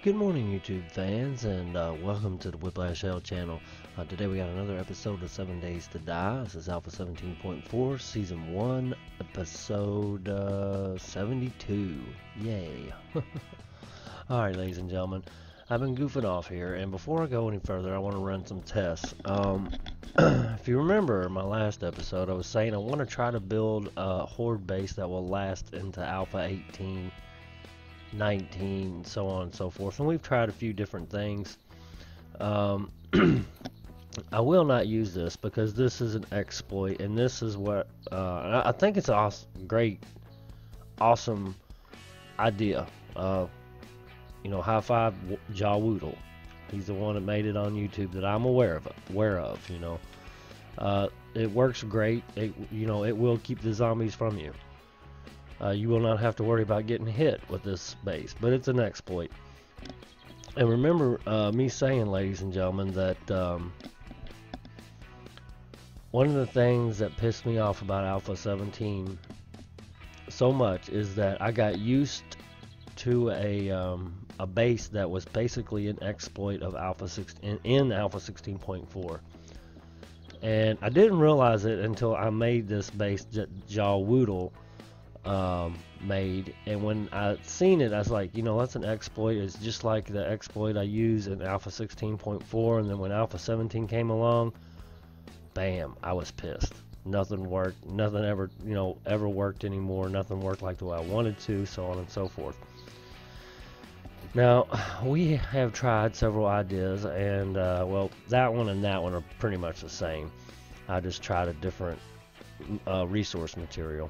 Good morning, YouTube fans, and welcome to the Whiplash L channel. Today we got another episode of 7 Days to Die. This is Alpha 17.4, Season 1, Episode 72. Yay. Alright, ladies and gentlemen, I've been goofing off here, and before I go any further, I want to run some tests. If you remember my last episode, I was saying I want to try to build a horde base that will last into Alpha 18, 19, so on and so forth, and we've tried a few different things. I will not use this because this is an exploit, and this is what I think it's a great, awesome idea. High five Jawoodle. He's the one that made it on YouTube that I'm aware of. It works great. It will keep the zombies from you. You will not have to worry about getting hit with this base, but it's an exploit. And remember me saying, ladies and gentlemen, that one of the things that pissed me off about Alpha 17 so much is that I got used to a base that was basically an exploit of Alpha 16 in Alpha 16.4. And I didn't realize it until I made this base Jawoodle made, and when I seen it, I was like, that's an exploit. It's just like the exploit I use in Alpha 16.4. And then when Alpha 17 came along, bam, I was pissed. Nothing worked. Nothing ever worked anymore. Nothing worked like the way I wanted to, so on and so forth. Now, we have tried several ideas, and well, that one and that one are pretty much the same. I just tried a different resource material.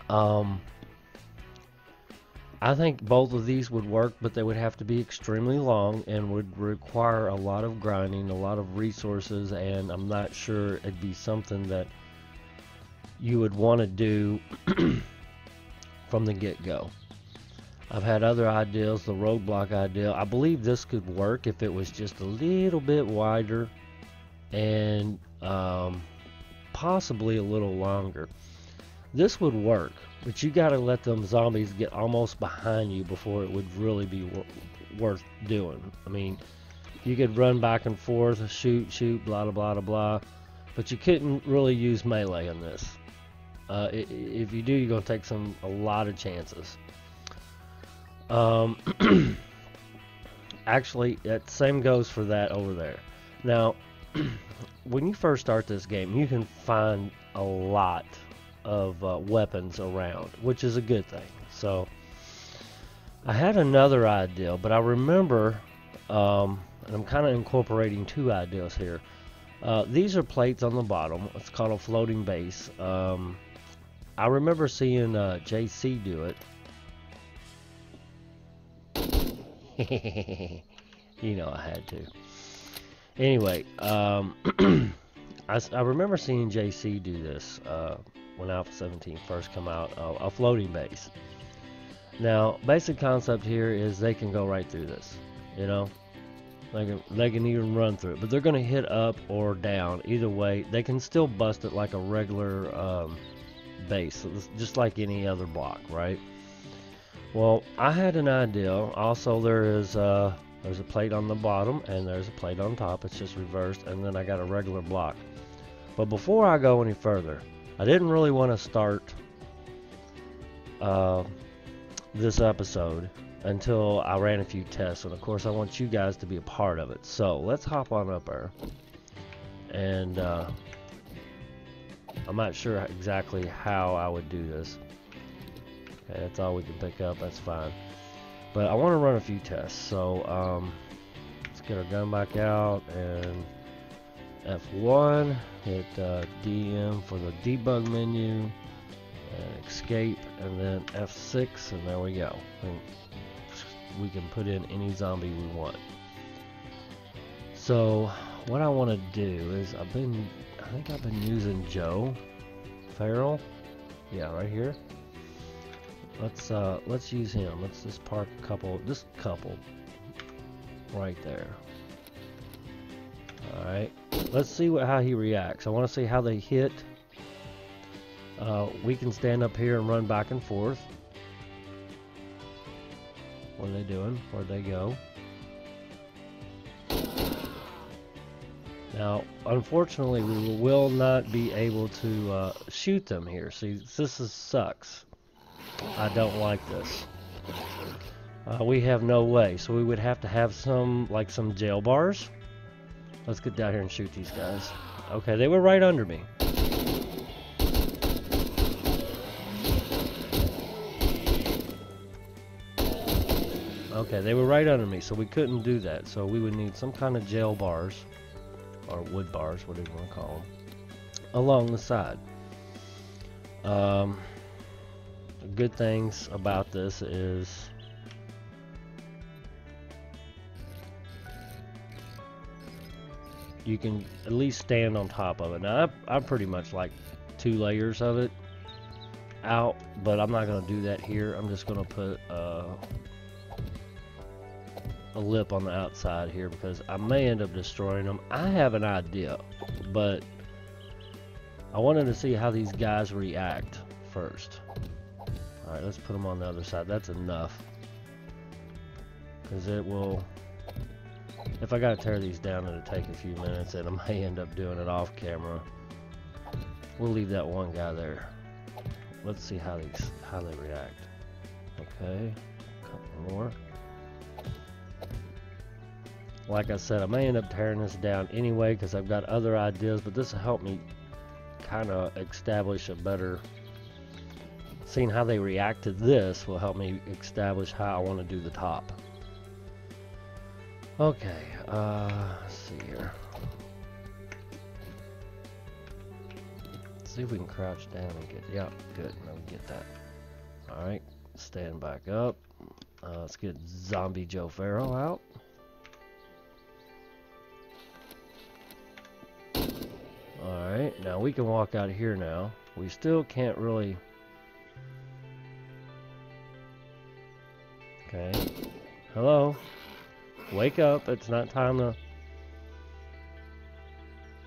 I think both of these would work, but they would have to be extremely long and would require a lot of grinding, a lot of resources, and I'm not sure it'd be something that you would want to do from the get-go. I've had other ideas, the roadblock idea. I believe this could work if it was just a little bit wider and possibly a little longer. This would work, but you got to let them zombies get almost behind you before it would really be worth doing. I mean, you could run back and forth, shoot, blah, blah, blah, blah, but you couldn't really use melee in this. If you do, you're going to take a lot of chances. Actually, that same goes for that over there. Now, when you first start this game, you can find a lot of weapons around, which is a good thing. So I had another idea, but I remember, and I'm kind of incorporating two ideas here. These are plates on the bottom. It's called a floating base. I remember seeing JC do it. I had to. Anyway, I remember seeing JC do this when Alpha 17 first come out, a floating base. Now, basic concept here is they can go right through this. They can even run through it, but they're going to hit up or down. Either way, they can still bust it like a regular base, so just like any other block, right? Well, I had an idea. Also, there's a plate on the bottom and there's a plate on top. It's just reversed, and then I got a regular block. But before I go any further, I didn't really want to start this episode until I ran a few tests, and of course I want you guys to be a part of it. So let's hop on up there, and I'm not sure exactly how I would do this. Okay, that's all we can pick up, that's fine. But I want to run a few tests, so let's get our gun back out, and F1, hit DM for the debug menu, and escape, and then F6, and there we go. And we can put in any zombie we want. So what I want to do is I think I've been using Joe Farrell. Yeah, right here. Let's use him. Let's just park just a couple right there. Alright, let's see how he reacts. I want to see how they hit. We can stand up here and run back and forth. What are they doing? Where'd they go? Now, unfortunately, we will not be able to shoot them here. See, sucks. I don't like this. We have no way, so we would have to have some jail bars. Let's get down here and shoot these guys. Okay, they were right under me. Okay, they were right under me, so we couldn't do that. So we would need some kind of jail bars. Or wood bars, whatever you want to call them, along the side. Good things about this is you can at least stand on top of it. Now, I pretty much like 2 layers of it out, but I'm not going to do that here. I'm just going to put a lip on the outside here because I may end up destroying them. I have an idea, but I wanted to see how these guys react first. Alright, let's put them on the other side. That's enough, because it will, if I gotta tear these down, it'll take a few minutes and I may end up doing it off camera. We'll leave that one guy there. Let's see how they react. Okay, a couple more. Like I said, I may end up tearing this down anyway because I've got other ideas, but this will help me kind of establish a better... Seeing how they react to this will help me establish how I want to do the top. Okay, let's see here. Let's see if we can crouch down and get... Yeah, good. Now we get that. Alright, stand back up. Let's get Zombie Joe Farrow out. Alright, now we can walk out here now. We still can't really... Okay. Hello? Wake up, it's not time to...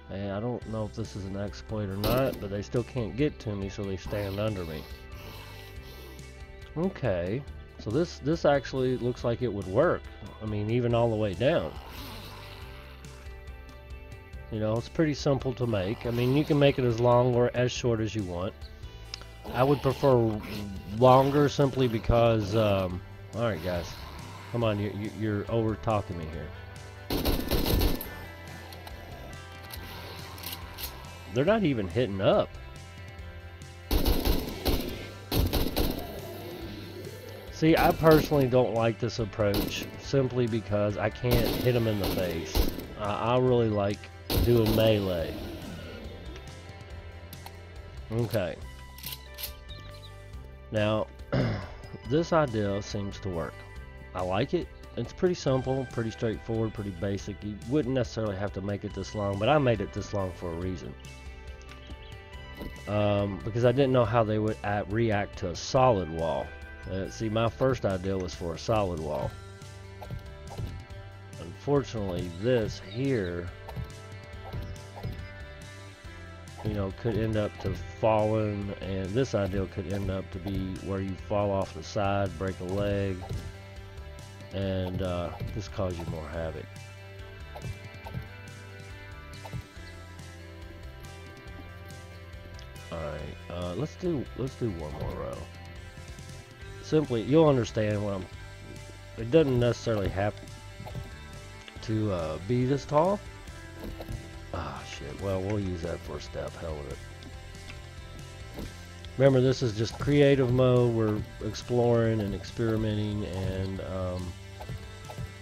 Hey, I don't know if this is an exploit or not, but they still can't get to me, so they stand under me. Okay. So this actually looks like it would work. I mean, even all the way down. You know, it's pretty simple to make. I mean, you can make it as long or as short as you want. I would prefer longer simply because, alright guys, come on, you're over talking me here. They're not even hitting up. See, I personally don't like this approach simply because I can't hit them in the face. I really like doing melee. Okay. Now, this idea seems to work. I like it. It's pretty simple, pretty straightforward, pretty basic. You wouldn't necessarily have to make it this long, but I made it this long for a reason. Because I didn't know how they would react to a solid wall. See, my first idea was for a solid wall. Unfortunately, this here, you know, could end up to falling, and this idea could end up to be where you fall off the side, break a leg, and this cause you more havoc. Alright, let's do one more row. Simply, you'll understand what it doesn't necessarily have to be this tall. Ah, shit. Well, we'll use that for a step. Hell with it. Remember, this is just creative mode. We're exploring and experimenting, and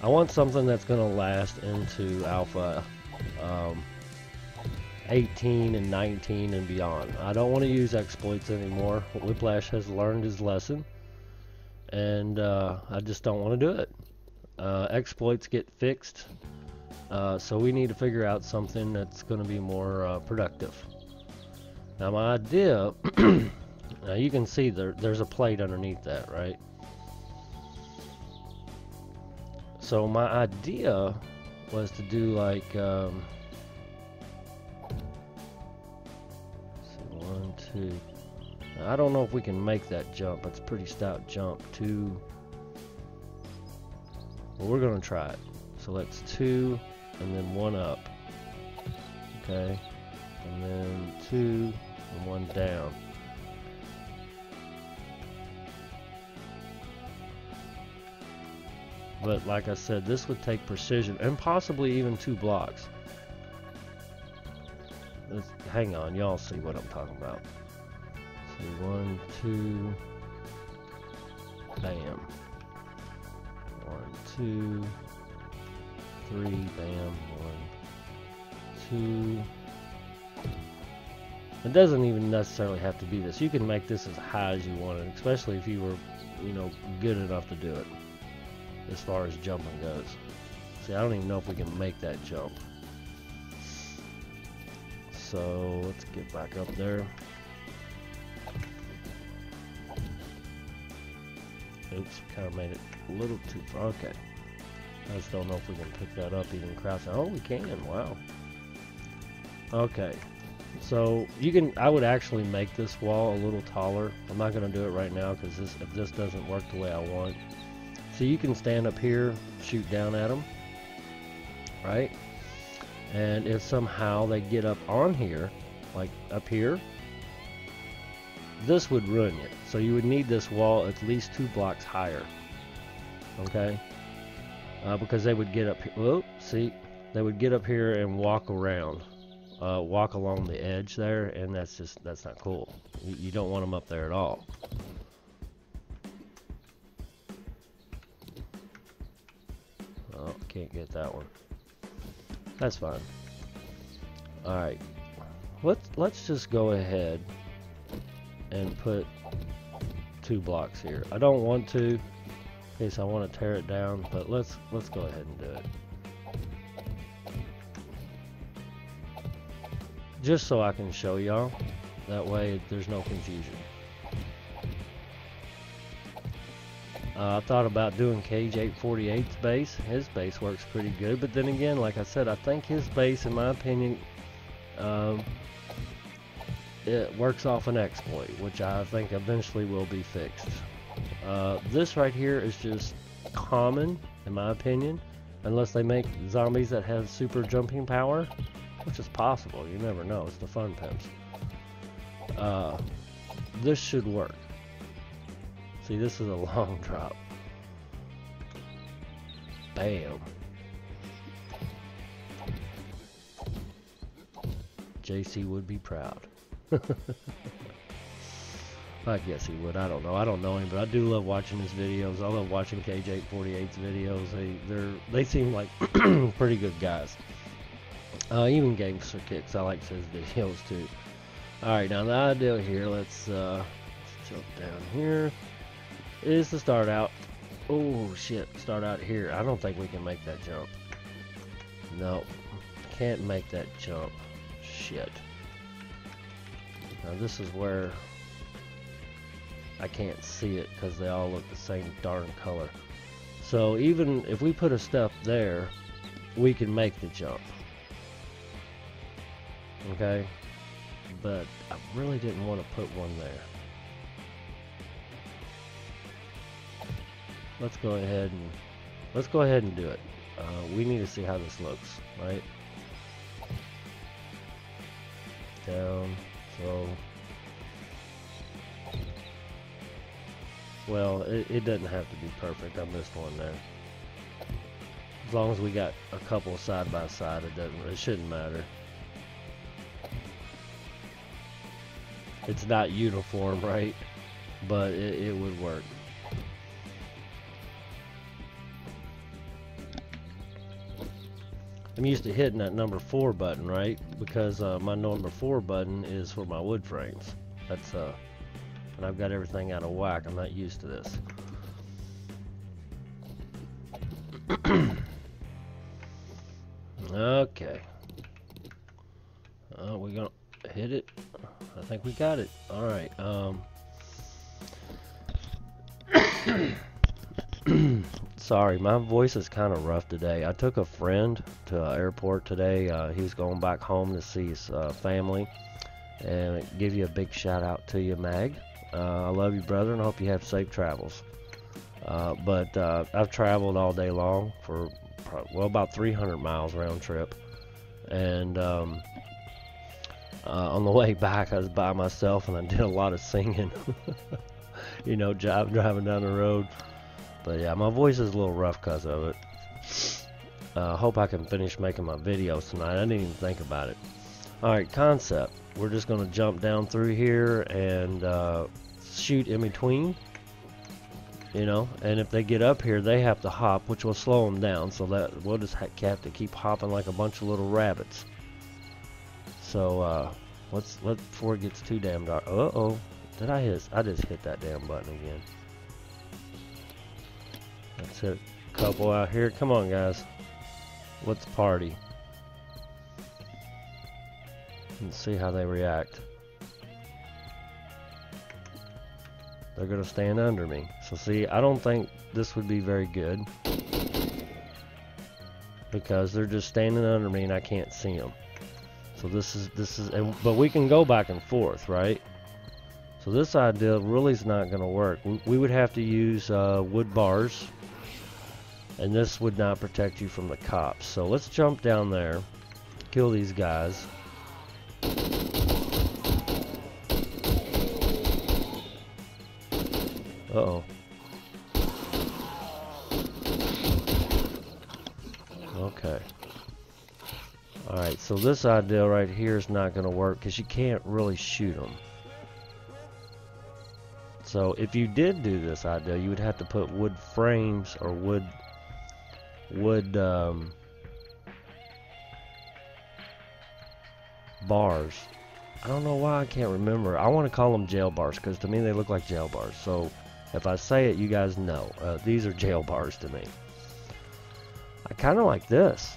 I want something that's going to last into Alpha 18 and 19 and beyond. I don't want to use exploits anymore. Whiplash has learned his lesson, and I just don't want to do it. Exploits get fixed, so we need to figure out something that's going to be more productive. Now my idea, now you can see there's a plate underneath that, right? So my idea was to do like, let's see, 1, 2. Now, I don't know if we can make that jump. It's a pretty stout jump. 2. Well, we're gonna try it. So let's 2 and then 1 up. Okay, and then 2 and 1 down. But like I said, this would take precision and possibly even 2 blocks. Hang on, y'all see what I'm talking about. See, 1, 2, bam. 1, 2, 3, bam. 1, 2. It doesn't even necessarily have to be this. You can make this as high as you want it, especially if you were, you know, good enough to do it. As far as jumping goes. See, I don't even know if we can make that jump. So let's get back up there. Oops, kind of made it a little too far. Okay. I just don't know if we can pick that up even crouching. Oh, we can. Wow. Okay. So you can. I would actually make this wall a little taller. I'm not going to do it right now because if this doesn't work the way I want. So you can stand up here, shoot down at them, right? And if somehow they get up on here, like up here, this would ruin it. So you would need this wall at least 2 blocks higher, okay? Because they would get up here. Whoa, see, they would get up here and walk around, walk along the edge there, and that's not cool. You don't want them up there at all. Oh, can't get that one. That's fine. Alright. Let's just go ahead and put 2 blocks here. I don't want to, in case I want to tear it down, but let's go ahead and do it. Just so I can show y'all. That way there's no confusion. I thought about doing Cage 848's base. His base works pretty good, but then again, like I said, I think his base, in my opinion, it works off an exploit, which I think eventually will be fixed. This right here is just common, in my opinion, unless they make zombies that have super jumping power, which is possible. You never know. It's the fun pimps. This should work. See, this is a long drop. Bam. JC would be proud. I guess he would. I don't know. I don't know him, but I do love watching his videos. I love watching KJ48's videos. They seem like pretty good guys. Even Gangster Kicks, I like his videos too. Alright, now the idea here, let's jump down here. Is to start out. Oh shit, start out here. I don't think we can make that jump. No, can't make that jump. Shit. Now this is where I can't see it because they all look the same darn color. So even if we put a step there, we can make the jump. Okay? But I really didn't want to put one there. Let's go ahead and do it. We need to see how this looks, right? Down, so well, it doesn't have to be perfect. I missed one there. As long as we got a couple side by side, it shouldn't matter. It's not uniform, right? But it would work. I'm used to hitting that number 4 button, right? Because my number 4 button is for my wood frames. That's and I've got everything out of whack. I'm not used to this. Okay. We're gonna hit it. I think we got it. All right. Sorry, my voice is kind of rough today. I took a friend to an airport today. He's going back home to see his family. And give you a big shout out to you, Mag. I love you, brother, and I hope you have safe travels. But I've traveled all day long for, well, about 300 miles round trip. And on the way back, I was by myself and I did a lot of singing. You know, driving down the road. But yeah, my voice is a little rough because of it. Hope I can finish making my videos tonight. I didn't even think about it. Alright, concept. We're just going to jump down through here and shoot in between. You know, and if they get up here, they have to hop, which will slow them down. So that we'll just have to keep hopping like a bunch of little rabbits. So let's before it gets too damn dark. Uh-oh. Did I hit? I just hit that damn button again. Let's hit a couple out here. Come on, guys. Let's party. Let's see how they react. They're going to stand under me. So see, I don't think this would be very good. Because they're just standing under me and I can't see them. So this is, but we can go back and forth, right? So this idea really is not going to work. We would have to use wood bars. And this would not protect you from the cops. So let's jump down there. Kill these guys. Uh-oh. Okay. Alright, so this idea right here is not going to work because you can't really shoot them. So if you did do this idea, you would have to put wood frames or wood bars. I don't know why I can't remember. I want to call them jail bars because to me they look like jail bars. So if I say it, you guys know. These are jail bars to me. I kind of like this.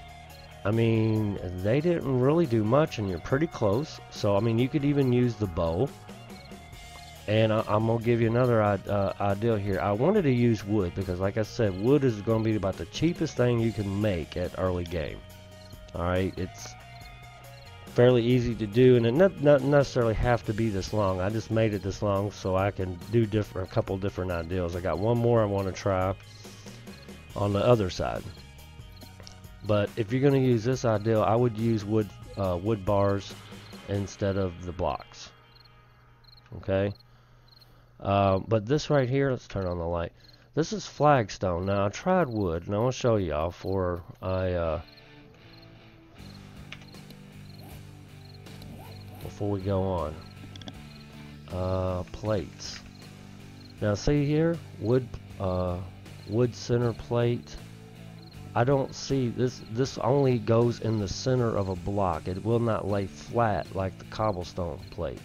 I mean, they didn't really do much and you're pretty close. So, I mean, you could even use the bow. And I'm going to give you another idea here. I wanted to use wood because, like I said, wood is going to be about the cheapest thing you can make at early game. Alright, it's fairly easy to do, and it not necessarily have to be this long. I just made it this long so I can do a couple different ideas. I got one more I want to try on the other side. But if you're going to use this idea, I would use wood bars instead of the blocks. Okay? But this right here, let's turn on the light. This is flagstone. Now I tried wood, and I want to show y'all before we go on. Plates. Now see here, wood center plate. I don't see this. This only goes in the center of a block. It will not lay flat like the cobblestone plate.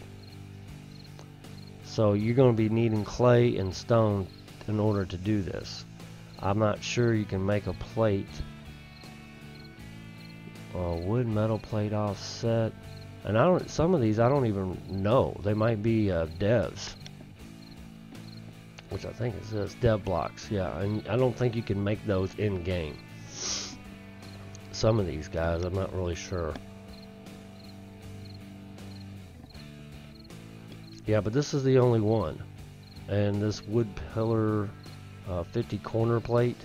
So you're going to be needing clay and stone in order to do this. I'm not sure you can make a plate. Wood metal plate offset. And some of these I don't even know. They might be devs. Which I think is this. Dev blocks, yeah. And I don't think you can make those in game. Some of these guys, I'm not really sure. Yeah, but this is the only one. And this wood pillar 50 corner plate,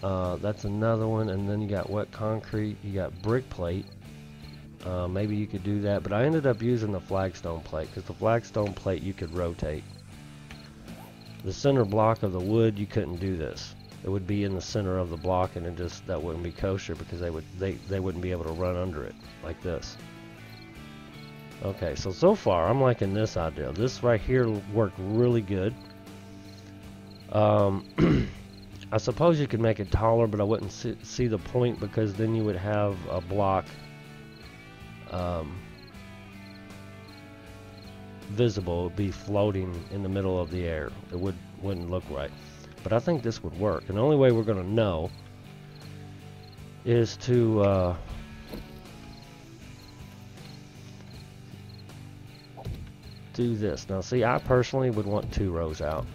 that's another one. And then you got wet concrete, you got brick plate. Maybe you could do that, but I ended up using the flagstone plate because the flagstone plate you could rotate. The center block of the wood, you couldn't do this. It would be in the center of the block, and that wouldn't be kosher because they wouldn't be able to run under it like this. Okay, so far I'm liking this idea. This right here worked really good. I suppose you could make it taller, but I wouldn't see the point because then you would have a block visible. It would be floating in the middle of the air. It wouldn't look right. But I think this would work. And the only way we're going to know is to do this. Now see, I personally would want 2 rows out.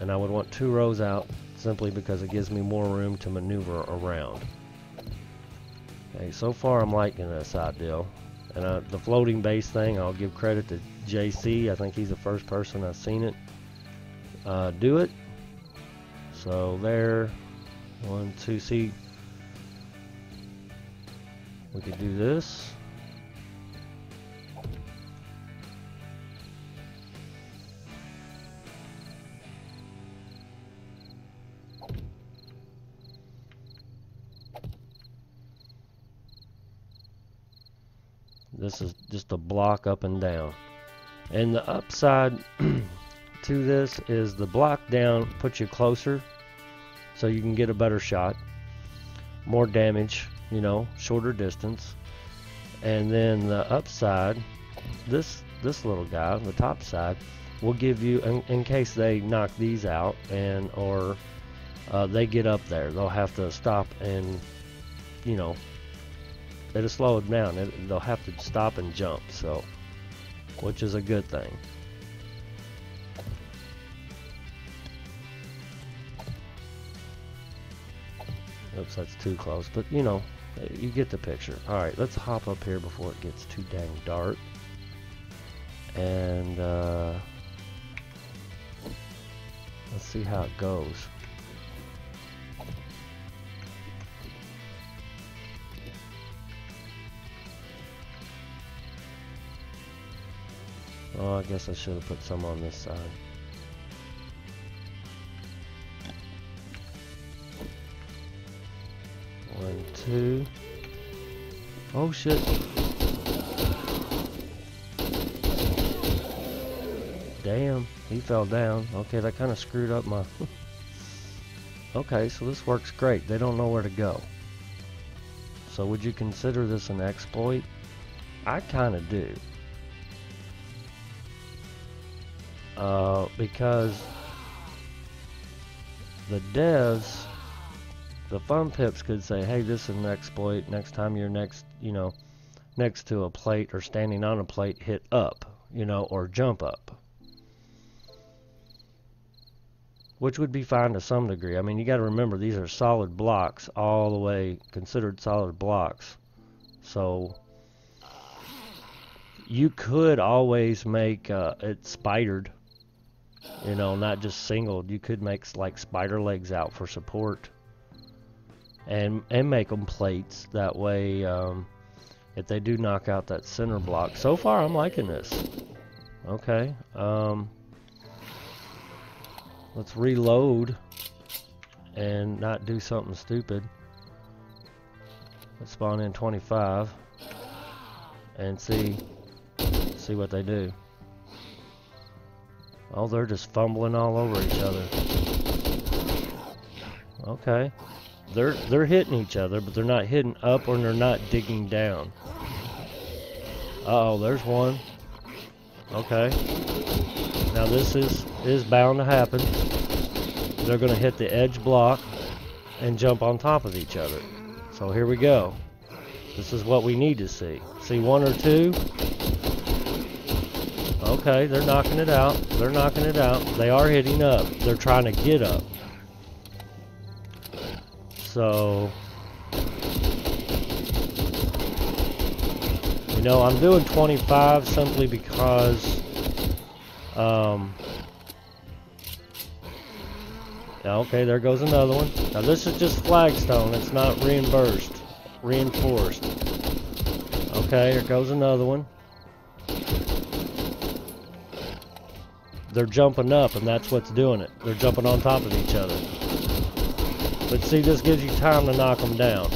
And I would want 2 rows out simply because it gives me more room to maneuver around. Okay, so far I'm liking this idea. And the floating base thing, I'll give credit to JC. I think he's the first person I've seen it do it. So there, 1, 2, see, we could do this. This is just a block up and down. And the upside to this is the block down puts you closer so you can get a better shot. More damage, you know, shorter distance. And then the upside, this little guy, the top side, will give you, in case they knock these out and or they get up there, they'll have to stop and, you know, it'll slow it down. They'll have to stop and jump, so, which is a good thing. Oops, that's too close, but you know, you get the picture. Alright, let's hop up here before it gets too dang dark. And let's see how it goes. Oh, I guess I should have put some on this side. One, two. Oh shit. Damn, he fell down. Okay, that kind of screwed up my... Okay, so this works great. They don't know where to go. So would you consider this an exploit? I kind of do. Because the devs, the fun pips could say, hey, this is an exploit. Next time you're next to a plate or standing on a plate, hit up, you know, or jump up. Which would be fine to some degree. I mean, you got to remember, these are solid blocks, all the way considered solid blocks. So you could always make it spidered. You know, not just singled. You could make like spider legs out for support, and make them plates. That way, if they do knock out that center block. So far, I'm liking this. Okay. Let's reload and not do something stupid. Let's spawn in 25 and see what they do. Oh, they're just fumbling all over each other. Okay. They're hitting each other, but they're not hitting up or they're not digging down. Uh-oh, there's one. Okay. Now this is bound to happen. They're going to hit the edge block and jump on top of each other. So here we go. This is what we need to see. See one or two? Okay, they're knocking it out. They're knocking it out. They are hitting up. They're trying to get up. So, you know, I'm doing 25 simply because, okay, there goes another one. Now this is just flagstone. It's not reinforced. Okay, here goes another one. They're jumping up, and that's what's doing it. They're jumping on top of each other. But see, this gives you time to knock them down.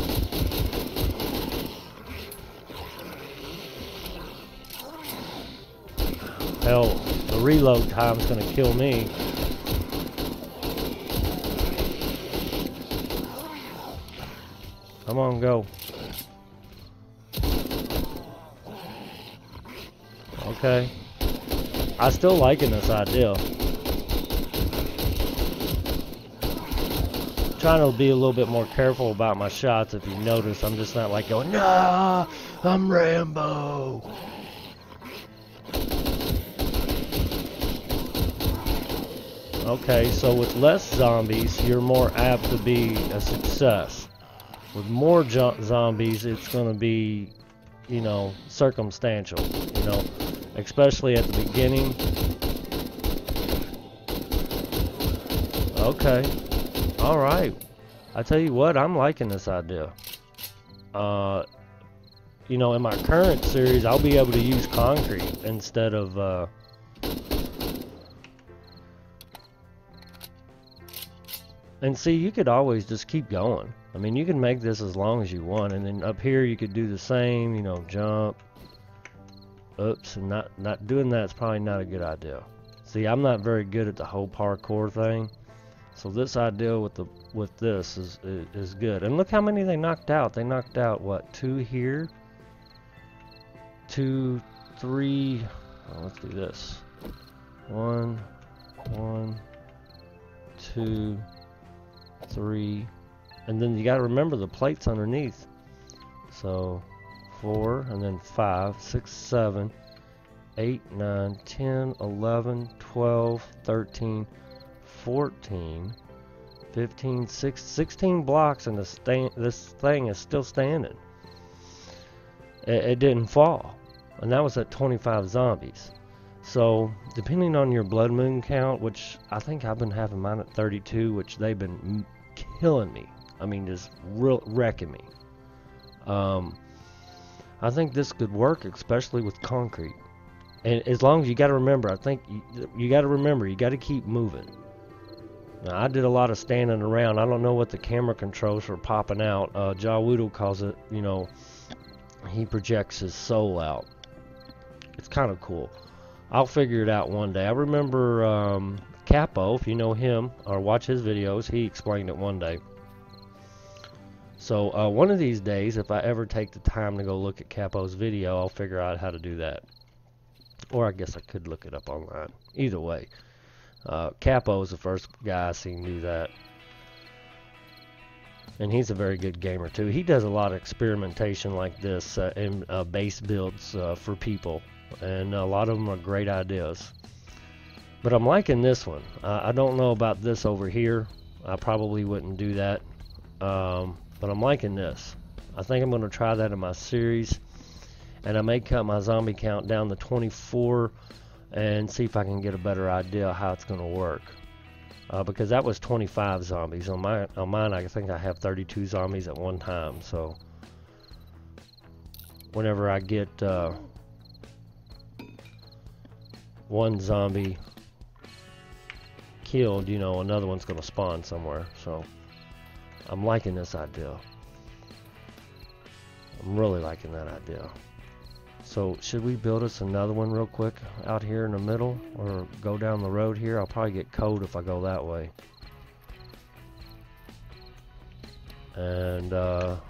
Hell, the reload time's gonna kill me. Come on, go. Okay. I'm still liking this idea. Trying to be a little bit more careful about my shots. If you notice, I'm just not like going, nah, I'm Rambo. Okay, so with less zombies, you're more apt to be a success. With more zombies, it's going to be, you know, circumstantial, you know, especially at the beginning. Okay. Alright. I tell you what, I'm liking this idea. You know, in my current series, I'll be able to use concrete instead of, and see, you could always just keep going. I mean, you can make this as long as you want, and then up here you could do the same, you know, jump. Oops, and not doing that's probably not a good idea. See, I'm not very good at the whole parkour thing. So this idea with this is good. And look how many they knocked out. They knocked out what, 2 here? 2, 3. Oh, let's do this. 1, 2, 3. And then you got to remember the plates underneath. So 4, and then 5, 6, 7, 8, 9, 10, 11, 12, 13, 14, 15, 16 blocks, and this thing is still standing. It didn't fall. And that was at 25 zombies. So, depending on your blood moon count, which I think I've been having mine at 32, which they've been killing me. I mean, just wrecking me. I think this could work, especially with concrete. And as long as you got to remember, I think you got to remember, you got to keep moving. Now, I did a lot of standing around. I don't know what the camera controls for popping out. Jawoodle calls it, you know, he projects his soul out. It's kind of cool. I'll figure it out one day. I remember Capo, if you know him or watch his videos, he explained it one day. So one of these days, if I ever take the time to go look at Capo's video, I'll figure out how to do that. Or I guess I could look it up online. Either way. Capo is the first guy I seen do that. And he's a very good gamer too. He does a lot of experimentation like this in base builds for people. And a lot of them are great ideas. But I'm liking this one. I don't know about this over here. I probably wouldn't do that. But I'm liking this. I think I'm going to try that in my series. And I may cut my zombie count down to 24 and see if I can get a better idea how it's going to work. Because that was 25 zombies. On mine, I think I have 32 zombies at one time. So whenever I get one zombie killed, you know, another one's going to spawn somewhere. So I'm liking this idea. I'm really liking that idea. So should we build us another one real quick out here in the middle, or go down the road here? I'll probably get cold if I go that way. And let's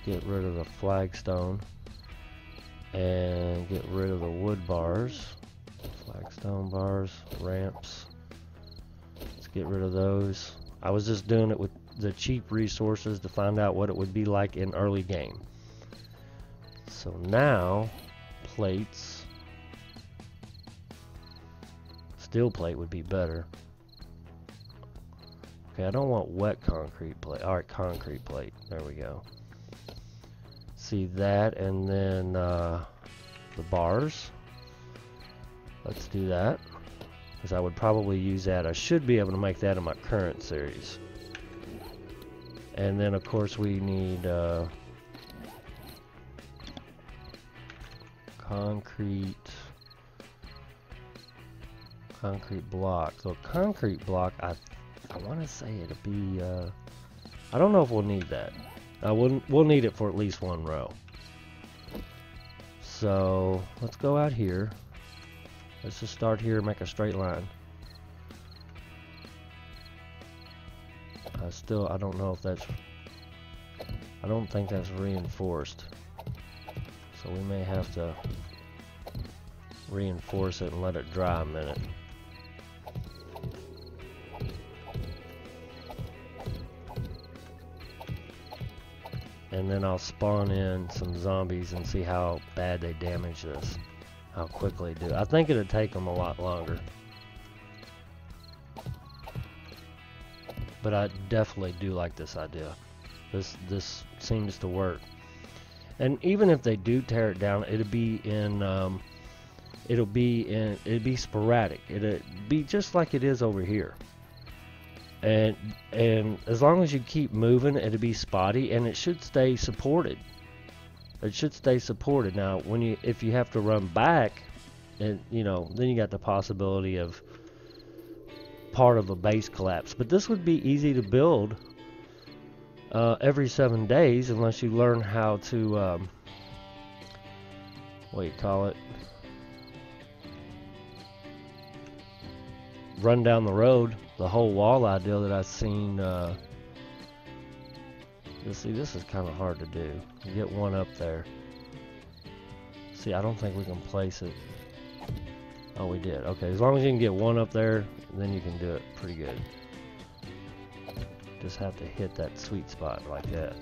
get rid of the flagstone and get rid of the wood bars. Flagstone bars, ramps. Let's get rid of those. I was just doing it with the cheap resources to find out what it would be like in early game. So now, plates. Steel plate would be better. Okay, I don't want wet concrete plate. Alright, concrete plate. There we go. See that, and then the bars. Let's do that, because I would probably use that. I should be able to make that in my current series. And then of course we need concrete block. So concrete block, I want to say it'll be I don't know if we'll need that. We'll need it for at least one row. So let's go out here. Let's just start here and make a straight line. I don't know if that's, I don't think that's reinforced. So we may have to reinforce it and let it dry a minute. And then I'll spawn in some zombies and see how bad they damage this. How quickly they do. I think it'll take them a lot longer. But I definitely do like this idea. This seems to work. And even if they do tear it down, it'll be in it'd be sporadic. It'd be just like it is over here. And as long as you keep moving, it'll be spotty, and it should stay supported. It should stay supported. Now, if you have to run back, and then you got the possibility of part of a base collapse. But this would be easy to build every 7 days, unless you learn how to what do you call it? Run down the road. The whole wall idea that I've seen. See, this is kind of hard to do. You get one up there. See, I don't think we can place it. Oh, we did. Okay, as long as you can get one up there, then you can do it pretty good. Just have to hit that sweet spot like that.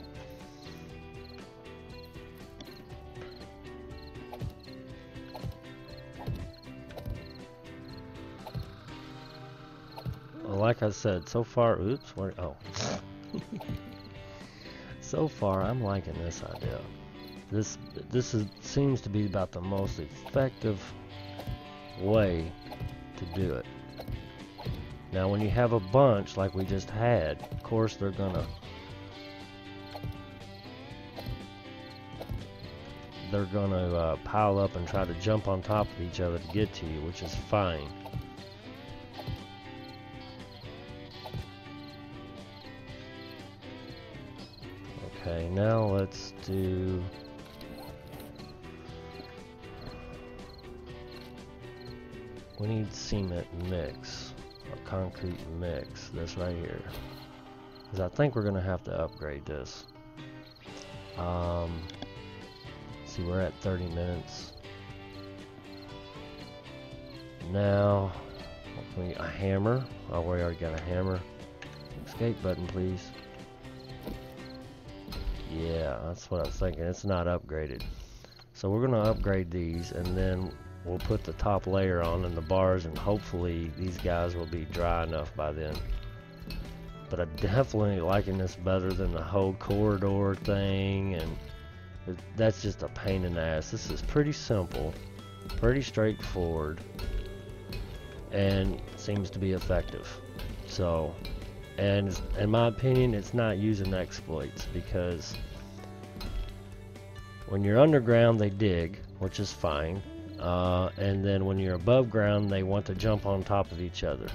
Well, like I said, so far, oops, where, oh. So far, I'm liking this idea. This seems to be about the most effective way to do it. Now, when you have a bunch like we just had, of course they're gonna pile up and try to jump on top of each other to get to you, which is fine. Okay, now let's do... We need cement mix, or concrete mix, this right here. Because I think we're going to have to upgrade this. See, we're at 30 minutes. Now, we need a hammer. Oh, we already got a hammer. Escape button, please. Yeah, that's what I was thinking. It's not upgraded. So we're going to upgrade these, and then we'll put the top layer on and the bars, and hopefully these guys will be dry enough by then. But I'm definitely liking this better than the whole corridor thing, and that's just a pain in the ass. This is pretty simple, pretty straightforward, and seems to be effective. So, and in my opinion, it's not using exploits, because when you're underground they dig, which is fine, and then when you're above ground they want to jump on top of each other,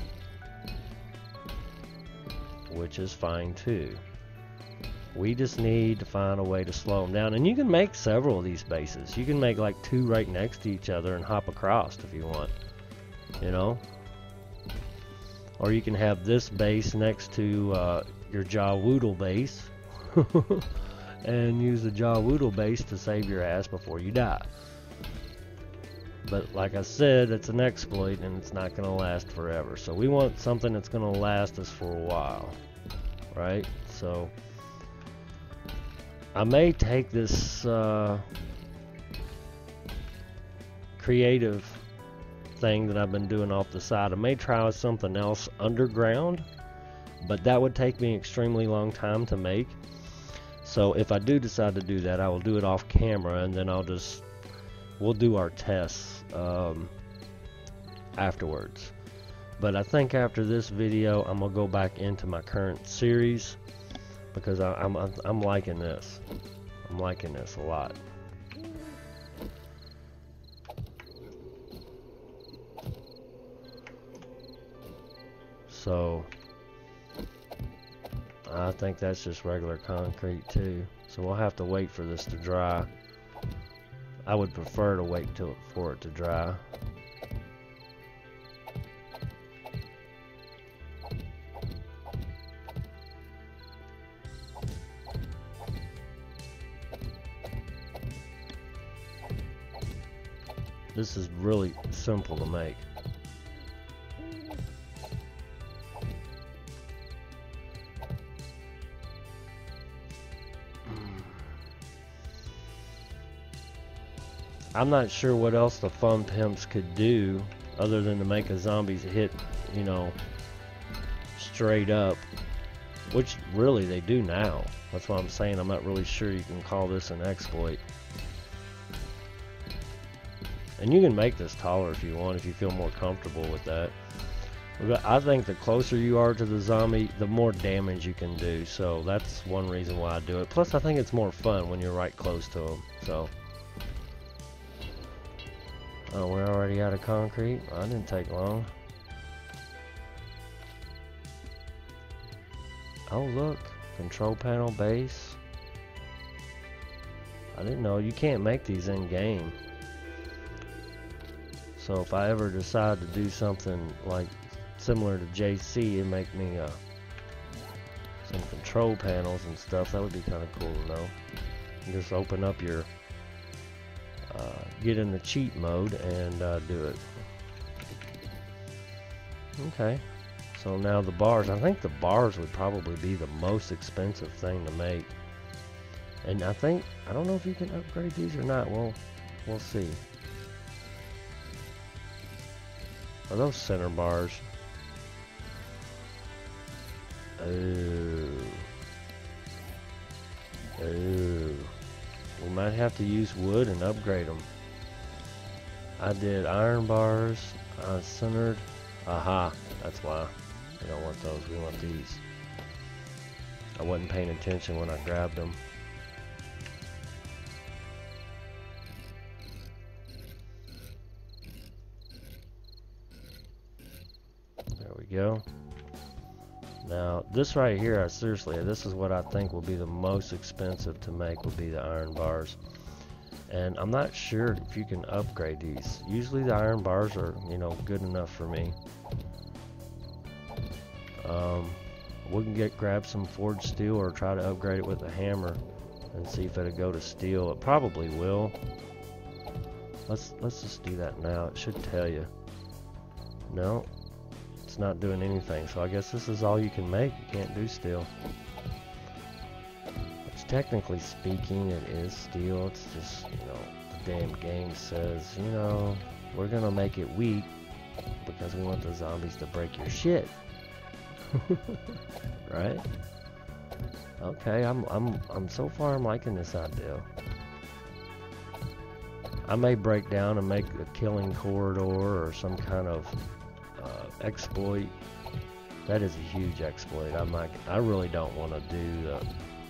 which is fine too. We just need to find a way to slow them down, and you can make several of these bases. You can make like 2 right next to each other and hop across if you want, you know. Or you can have this base next to your Jawoodle base and use the Jawoodle base to save your ass before you die. But like I said, it's an exploit and it's not going to last forever. So we want something that's going to last us for a while, right? So I may take this creative thing that I've been doing off the side. I may try something else underground, but that would take me an extremely long time to make. So if I do decide to do that, I will do it off camera, and then we'll do our tests afterwards. But I think after this video I'm gonna go back into my current series, because I'm liking this. I'm liking this a lot. So I think that's just regular concrete too. So we'll have to wait for this to dry. I would prefer to wait for it to dry. This is really simple to make. I'm not sure what else the fun pimps could do other than to make a zombies hit, you know, straight up, which really they do now. That's what I'm saying. I'm not really sure you can call this an exploit. And you can make this taller if you want, if you feel more comfortable with that. But I think the closer you are to the zombie, the more damage you can do. So that's one reason why I do it. Plus, I think it's more fun when you're right close to them. So, oh, we're already out of concrete. That didn't take long. Oh, look, control panel base. I didn't know you can't make these in game. So if I ever decide to do something like similar to JC and make me some control panels and stuff, that would be kind of cool to know. You just open up your get in the cheat mode and do it. Okay, so now the bars, I think the bars would probably be the most expensive thing to make, and I don't know if you can upgrade these or not. We'll see. Are those center bars? Oh. We might have to use wood and upgrade them. I did iron bars. I centered. Aha, that's why. We don't want those. We want these. I wasn't paying attention when I grabbed them. There we go. Now, this right here, seriously, this is what I think will be the most expensive to make, will be the iron bars. And I'm not sure if you can upgrade these. Usually the iron bars are, you know, good enough for me. We can grab some forged steel or try to upgrade it with a hammer and see if it'll go to steel. It probably will. Let's just do that now. It should tell you. No. It's not doing anything, so I guess this is all you can make. You can't do steel. Which, technically speaking, it is steel. It's just, you know, the damn game says, you know, we're gonna make it weak because we want the zombies to break your shit. Right? Okay, I'm so far I'm liking this idea. I may break down and make a killing corridor or some kind of exploit. That is a huge exploit. I really don't want to do the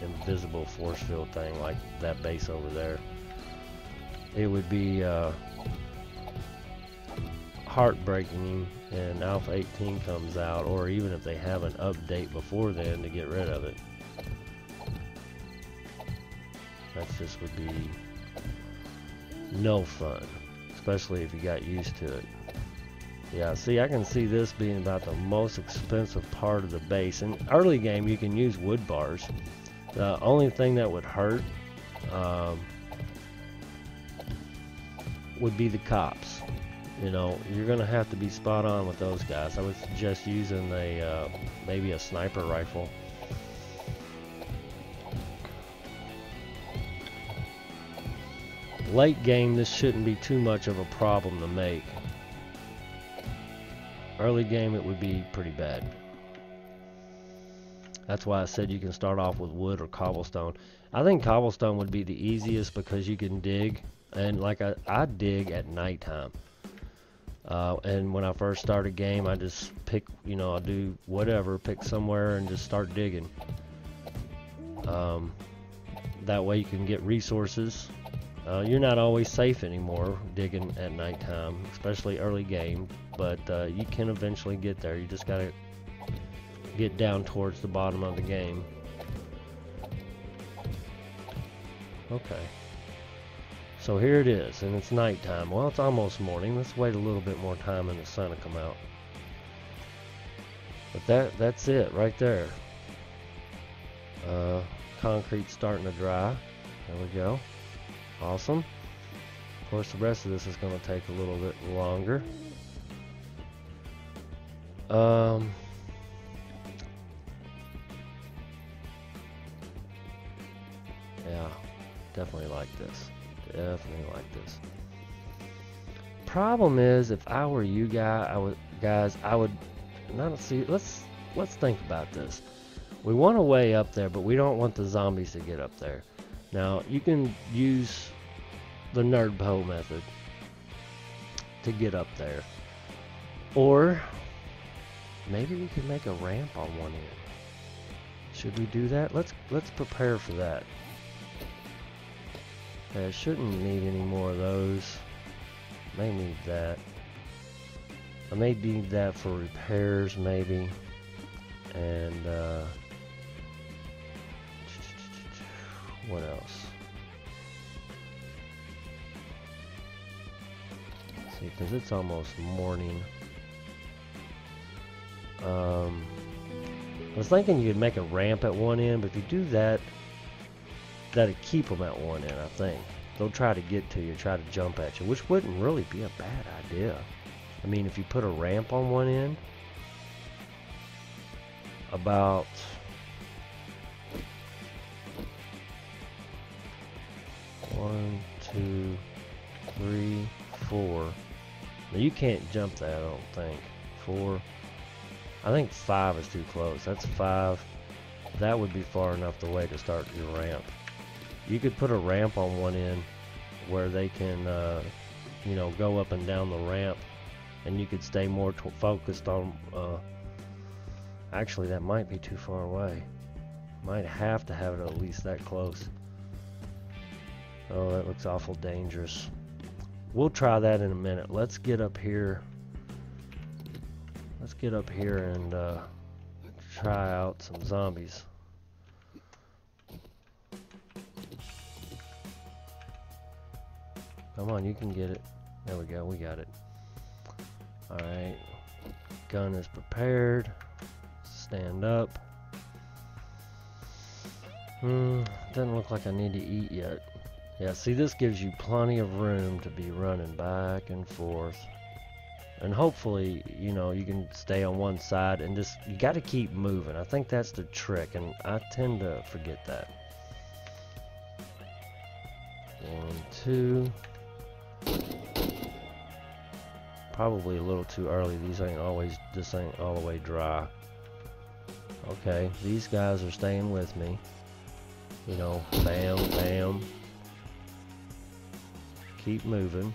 invisible force field thing like that base over there. It would be heartbreaking and Alpha 18 comes out, or even if they have an update before then to get rid of it. That just would be no fun, especially if you got used to it. Yeah, see, I can see this being about the most expensive part of the base. In early game, you can use wood bars. The only thing that would hurt would be the cops. You know, you're going to have to be spot on with those guys. I would suggest using maybe a sniper rifle. Late game, this shouldn't be too much of a problem to make. Early game, it would be pretty bad. That's why I said you can start off with wood or cobblestone. I think cobblestone would be the easiest because you can dig, and like I dig at nighttime. And when I first start a game, I just pick, you know, I do whatever, pick somewhere and just start digging. That way you can get resources. You're not always safe anymore digging at nighttime, especially early game, but you can eventually get there. You just gotta get down towards the bottom of the game. Okay. So here it is, and it's nighttime. Well, it's almost morning. Let's wait a little bit more time and the sun will come out. But that's it right there. Concrete's starting to dry. There we go. Awesome. Of course, the rest of this is going to take a little bit longer. Yeah, definitely like this. Definitely like this. Problem is, if I were you guys, I would not see. Let's think about this. We want a way up there, but we don't want the zombies to get up there. Now, you can use the nerd pole method. to get up there. Or maybe we could make a ramp on one end. Should we do that? Let's prepare for that. Okay, I shouldn't need any more of those. May need that. I may need that for repairs, maybe. And what else? Let's see, because it's almost morning. I was thinking you could make a ramp at one end, but if you do that, that'd keep them at one end, I think. They'll try to get to you, try to jump at you, which wouldn't really be a bad idea. I mean, if you put a ramp on one end, about 1, 2, 3, 4. Now you can't jump that, I don't think. 4. I think 5 is too close. That's 5. That would be far enough away to start your ramp. You could put a ramp on one end where they can, you know, go up and down the ramp, and you could stay more focused on. Actually, that might be too far away. Might have to have it at least that close. Oh, that looks awful dangerous. We'll try that in a minute. Let's get up here. Let's get up here and try out some zombies. Come on, you can get it. There we go, we got it. Alright. Gun is prepared. Stand up. Doesn't look like I need to eat yet. Yeah, see, this gives you plenty of room to be running back and forth. And hopefully, you know, you can stay on one side and just, you got to keep moving. I think that's the trick, and I tend to forget that. 1, 2. Probably a little too early. This ain't all the way dry. Okay, these guys are staying with me. You know, bam, bam. Keep moving.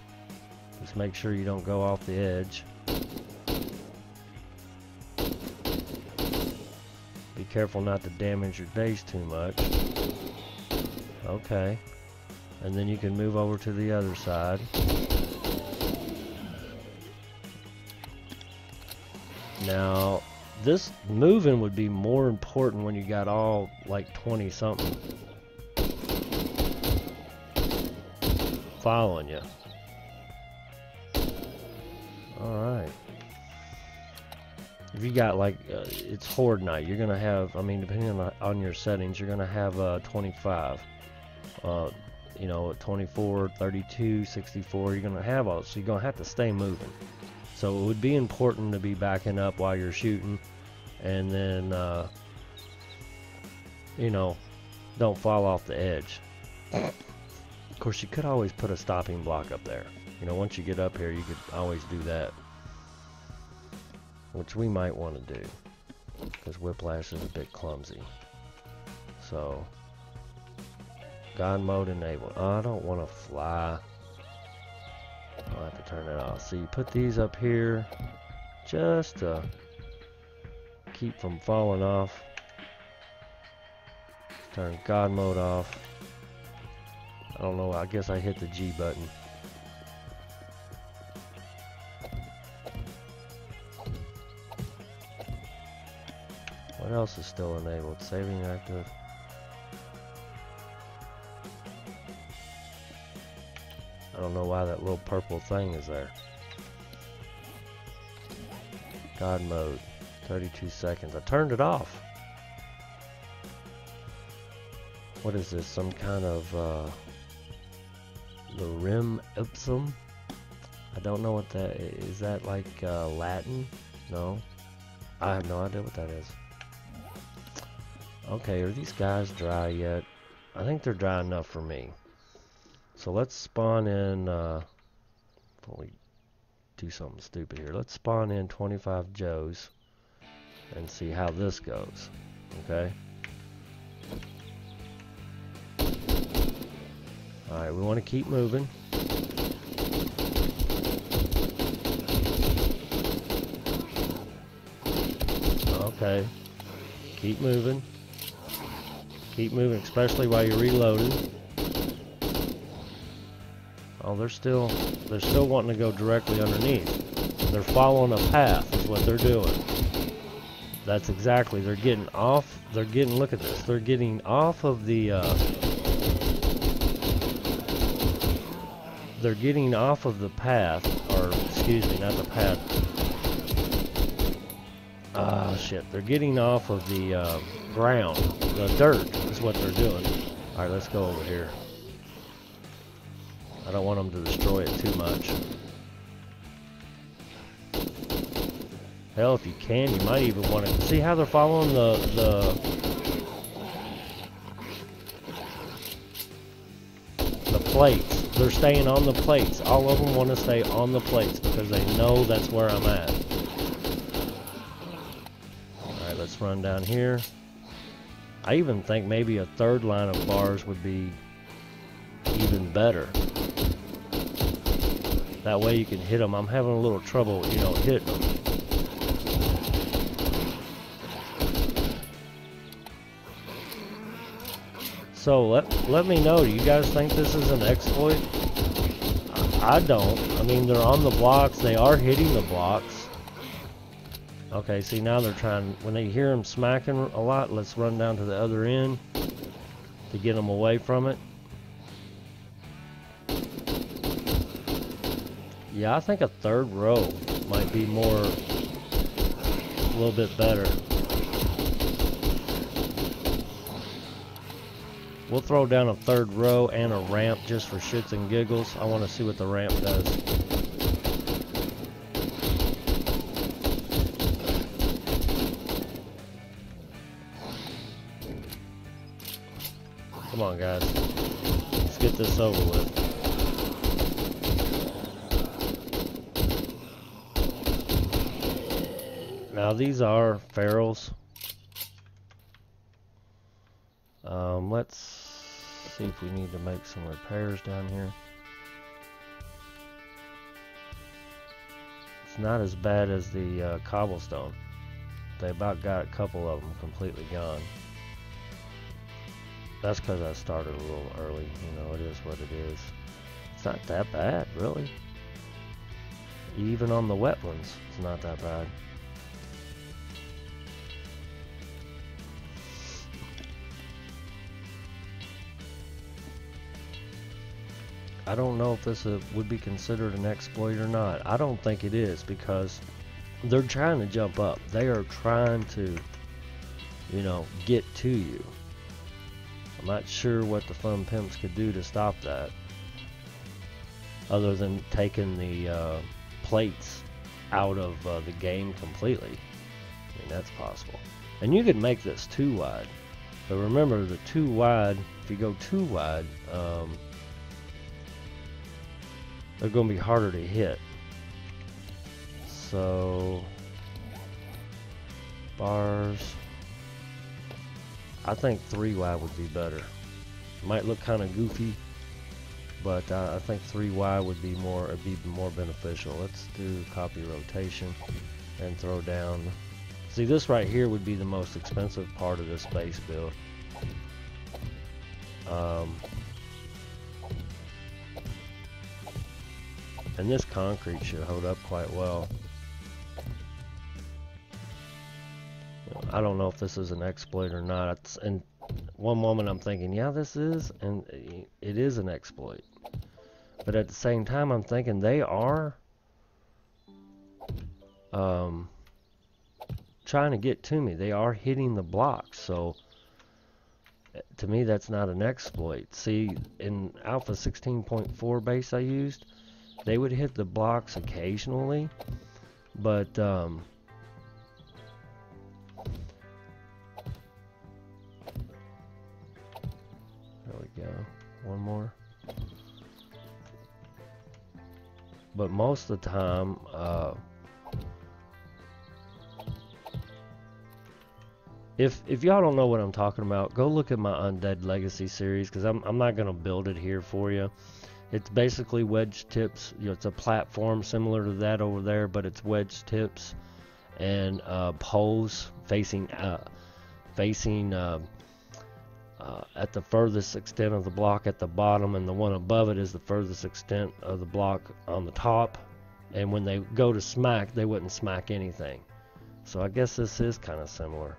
Just make sure you don't go off the edge. Be careful not to damage your base too much. Okay. And then you can move over to the other side. Now, this moving would be more important when you got all like 20 something following you. Alright. If you got like, it's horde night, you're gonna have, I mean, depending on your settings, you're gonna have 25. You know, 24, 32, 64, you're gonna have all, so you're gonna have to stay moving. So it would be important to be backing up while you're shooting, and then, you know, don't fall off the edge. Of course, you could always put a stopping block up there. You know, once you get up here, you could always do that, which we might want to do, because Whiplash is a bit clumsy. So, God mode enabled. Oh, I don't want to fly. I'll have to turn it off. So you put these up here just to keep from falling off. Turn God mode off. I don't know, I guess I hit the G button. What else is still enabled? Saving active. I don't know why that little purple thing is there. God mode, 32 seconds. I turned it off. What is this? Some kind of the rim ipsum? I don't know what that is. Is that like Latin? No, I have no idea what that is. Okay, are these guys dry yet? I think they're dry enough for me. So let's spawn in, before we do something stupid here, let's spawn in 25 Joes and see how this goes, okay? Alright, we want to keep moving. Okay. Keep moving. Keep moving, especially while you're reloading. Oh, they're still wanting to go directly underneath. They're following a path is what they're doing. That's exactly, they're getting off, look at this, they're getting off of the, they're getting off of the path, or excuse me, not the path. Shit, they're getting off of the ground, the dirt is what they're doing. Alright, let's go over here. I don't want them to destroy it too much. Hell, if you can, you might even want to see how they're following the plates. They're staying on the plates. All of them want to stay on the plates because they know that's where I'm at. Alright, let's run down here. I even think maybe a third line of bars would be even better. That way you can hit them. I'm having a little trouble, you know, hitting them. So let me know, do you guys think this is an exploit? I don't. I mean, they're on the blocks. They are hitting the blocks. Okay, see, now they're trying, when they hear them smacking a lot, let's run down to the other end to get them away from it. Yeah, I think a third row might be a little bit better. We'll throw down a third row and a ramp just for shits and giggles. I want to see what the ramp does. Come on, guys. Let's get this over with. Now these are ferals. Let's see if we need to make some repairs down here. It's not as bad as the cobblestone. They about got a couple of them completely gone. That's because I started a little early. You know, it is what it is. It's not that bad, really. Even on the wet ones, it's not that bad. I don't know if this would be considered an exploit or not. I don't think it is because they're trying to jump up. They are trying to, you know, get to you. I'm not sure what the fun pimps could do to stop that, other than taking the plates out of the game completely. I mean, that's possible. And you could make this too wide. But remember, the too wide, if you go too wide, they're going to be harder to hit. So, bars. I think 3 wide would be better. Might look kind of goofy, but I think 3 wide would be more beneficial. Let's do copy rotation and throw down. See, this right here would be the most expensive part of this base build. And this concrete should hold up quite well. I don't know if this is an exploit or not. And one moment I'm thinking, yeah, this is, and it is an exploit. But at the same time, I'm thinking they are trying to get to me. They are hitting the blocks. So to me, that's not an exploit. See, in Alpha 16.4 base I used, they would hit the blocks occasionally, but there we go. One more. But most of the time, if y'all don't know what I'm talking about, go look at my Undead Legacy series, because I'm not gonna build it here for you. It's basically wedge tips. You know, it's a platform similar to that over there, but it's wedge tips and poles facing at the furthest extent of the block at the bottom, and the one above it is the furthest extent of the block on the top. And when they go to smack, they wouldn't smack anything. So I guess this is kind of similar.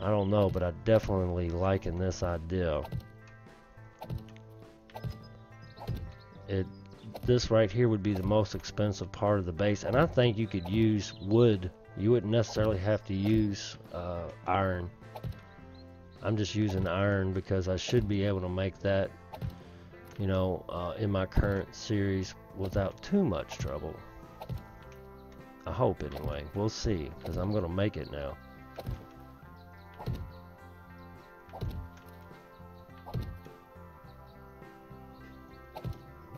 I don't know, but I definitely liking this idea. This right here would be the most expensive part of the base, and I think you could use wood. You wouldn't necessarily have to use iron. I'm just using iron because I should be able to make that, you know, in my current series without too much trouble. I hope anyway. We'll see, because I'm going to make it now.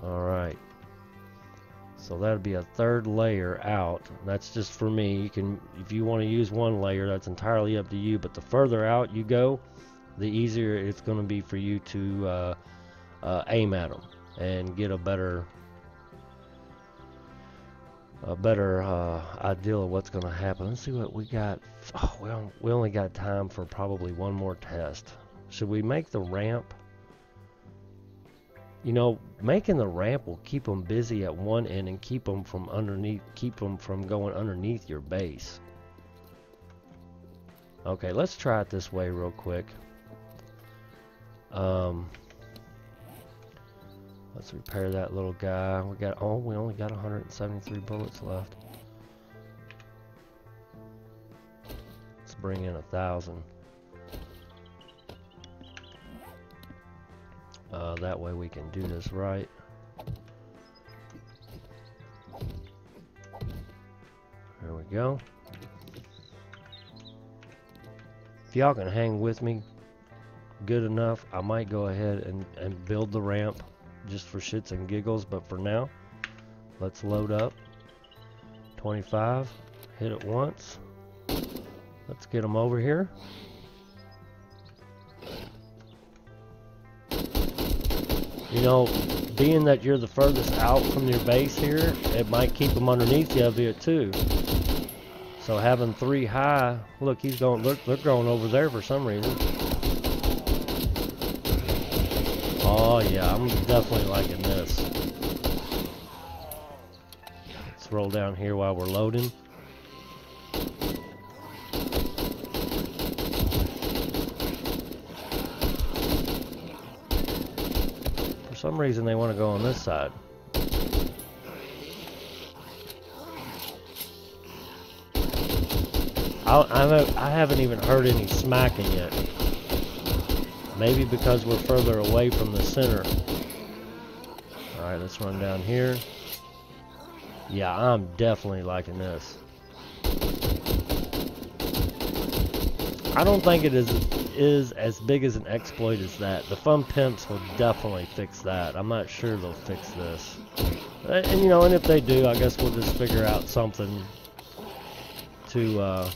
Alright. So that'd be a third layer out. That's just for me. You can, if you want to use one layer, that's entirely up to you. But the further out you go, the easier it's going to be for you to aim at them and get a better idea of what's going to happen. Let's see what we got. Oh, we only got time for probably one more test. Should we make the ramp? You know, making the ramp will keep them busy at one end and keep them from going underneath your base. Okay, let's try it this way real quick. Let's repair that little guy. We only got 173 bullets left. Let's bring in 1,000. That way we can do this right. There we go. If y'all can hang with me good enough, I might go ahead and build the ramp just for shits and giggles, but for now, let's load up. 25, hit it once. Let's get them over here. You know, being that you're the furthest out from your base here, it might keep them underneath you a bit too. So having 3 high, look, he's going. They're going over there for some reason. Oh yeah, I'm definitely liking this. Let's roll down here while we're loading. For some reason they want to go on this side. I haven't even heard any smacking yet. Maybe because we're further away from the center. Alright, let's run down here. Yeah, I'm definitely liking this. I don't think it is as big as an exploit as that. The Fun Pimps will definitely fix that. I'm not sure they'll fix this. And you know, and if they do, I guess we'll just figure out something to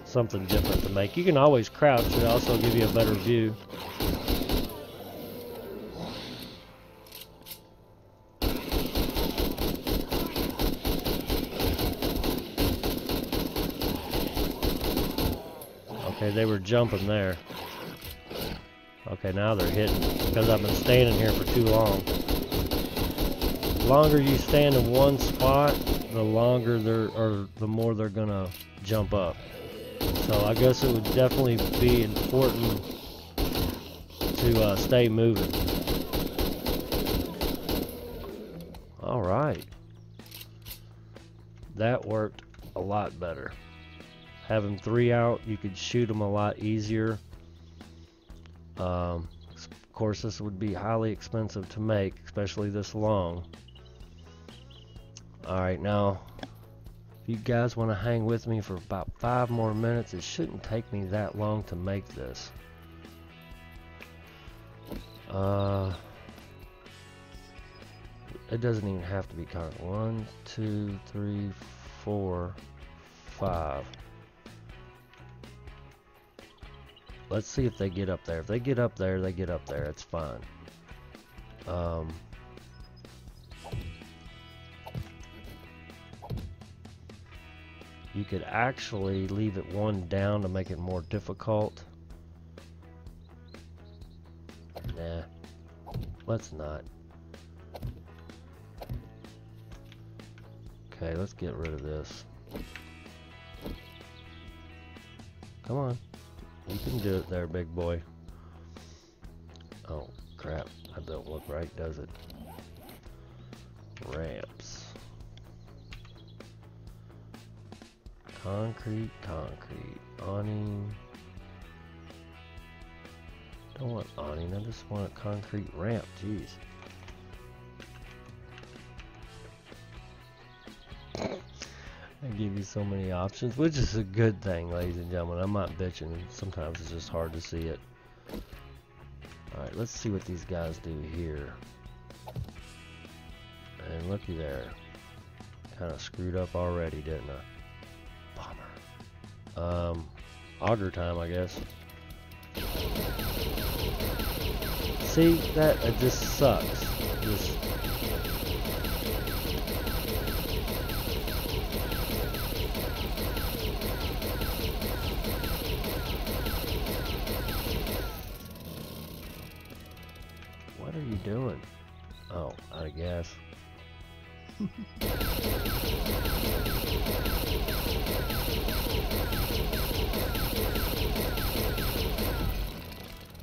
something different to make. You can always crouch, it also give you a better view. Okay, they were jumping there. Okay, now they're hitting because I've been standing here for too long. The longer you stand in one spot, the longer the more they're gonna jump up. So I guess it would definitely be important to stay moving. All right, that worked a lot better. Having 3 out, you could shoot them a lot easier. Of course, this would be highly expensive to make, especially this long. Alright, now, if you guys want to hang with me for about 5 more minutes, it shouldn't take me that long to make this. It doesn't even have to be counted. 1, 2, 3, 4, 5. Let's see if they get up there. If they get up there, they get up there. It's fine. You could actually leave it one down to make it more difficult. Nah, let's not. Okay, let's get rid of this. Come on. You can do it there, big boy. Oh, crap. That don't look right, does it? Ramps. Concrete, concrete. Awning. Don't want awning, I just want a concrete ramp, jeez. I give you so many options, which is a good thing, ladies and gentlemen. I'm not bitching. Sometimes it's just hard to see it. Alright, let's see what these guys do here. And looky there. Kind of screwed up already, didn't I? Bummer. Auger time, I guess. See, that it just sucks. Just what are you doing? Oh, out of gas.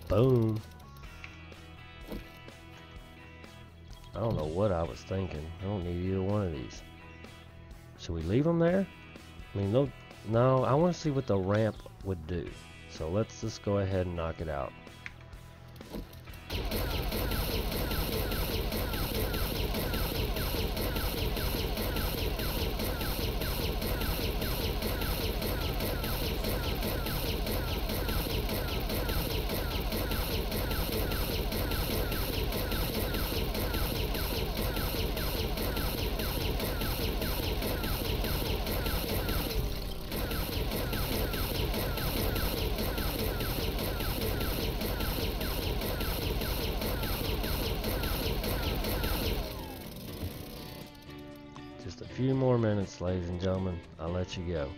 Boom. I don't know what I was thinking. I don't need either one of these. Should we leave them there? I mean, no, I want to see what the ramp would do. So let's just go ahead and knock it out. Just a few more minutes, ladies and gentlemen. I'll let you go.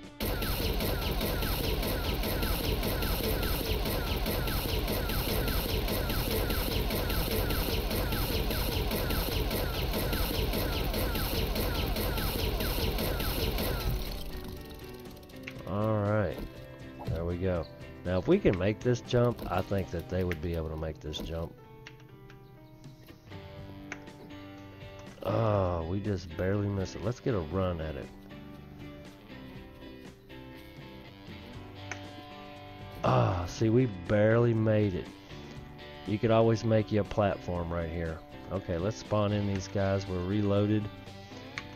Alright. There we go. Now, if we can make this jump, I think that they would be able to make this jump. Oh, we just barely missed it. Let's get a run at it. Ah, see, we barely made it. You could always make you a platform right here. Okay, let's spawn in these guys. We're reloaded.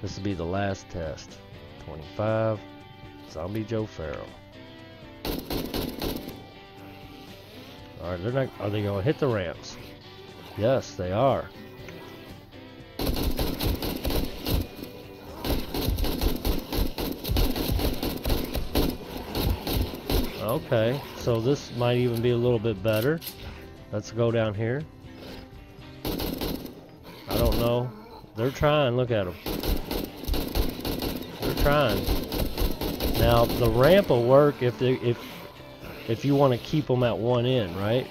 This will be the last test. 25. Zombie Joe Farrell. Alright, they're not. Are they going to hit the ramps? Yes, they are. Okay, so this might even be a little bit better. Let's go down here. I don't know. They're trying. Look at them. They're trying. Now the ramp will work if you want to keep them at one end, right?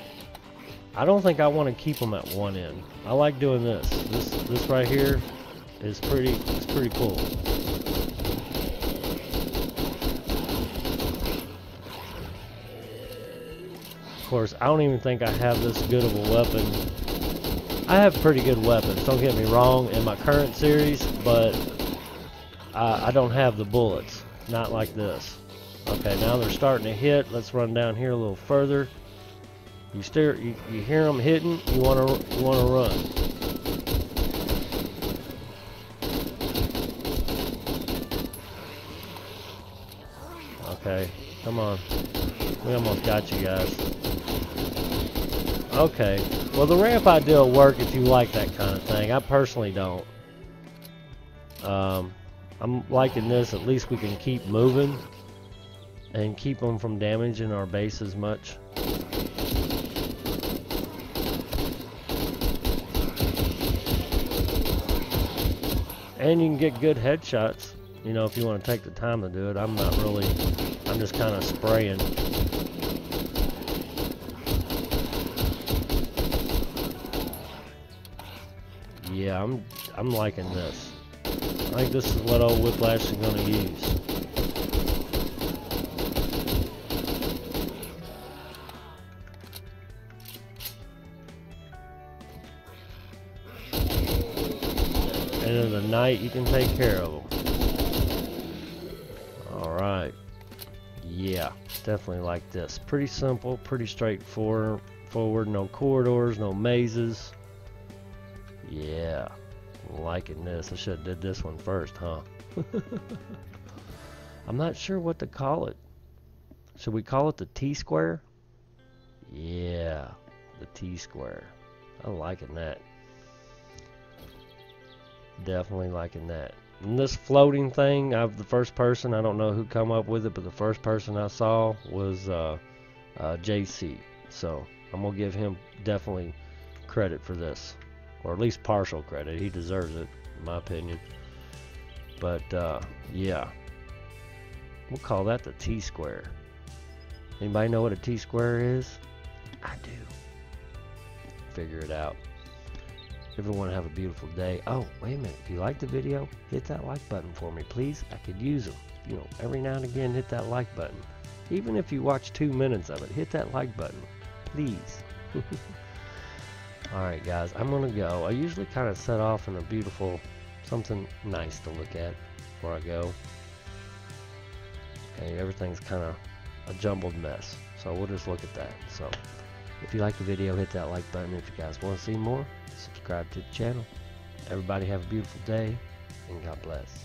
I don't think I want to keep them at one end. I like doing this. This right here is pretty cool. Of course, I don't even think I have this good of a weapon. I have pretty good weapons, don't get me wrong, in my current series, but I don't have the bullets. Not like this. Okay, now they're starting to hit. Let's run down here a little further. You hear them hitting, you wanna run. Okay, come on. We almost got you guys. Okay, well the ramp idea will work if you like that kind of thing. I personally don't. I'm liking this. At least we can keep moving and keep them from damaging our base as much. And you can get good headshots, you know, if you want to take the time to do it. I'm not really, I'm just kind of spraying. Yeah, I'm liking this. I think this is what old Whiplash is going to use. And in the night, you can take care of them. Alright. Yeah, definitely like this. Pretty simple, pretty straightforward. No corridors, no mazes. Yeah, I'm liking this. I should have did this one first, huh? I'm not sure what to call it. Should we call it the T-square? Yeah, the T-square. I'm liking that. Definitely liking that. And this floating thing, the first person, I don't know who come up with it, but the first person I saw was JC. So I'm gonna give him definitely credit for this, or at least partial credit. He deserves it, in my opinion. But yeah, we'll call that the T-square. Anybody know what a T-square is? I do. Figure it out. Everyone have a beautiful day. Oh, wait a minute. If you like the video, hit that like button for me, please. I could use them. You know, every now and again, hit that like button. Even if you watch 2 minutes of it, hit that like button, please. Alright, guys, I'm going to go. I usually kind of set off in a beautiful, something nice to look at before I go. Okay, everything's kind of a jumbled mess. So we'll just look at that. So if you like the video, hit that like button. If you guys want to see more, subscribe to the channel. Everybody have a beautiful day, and God bless.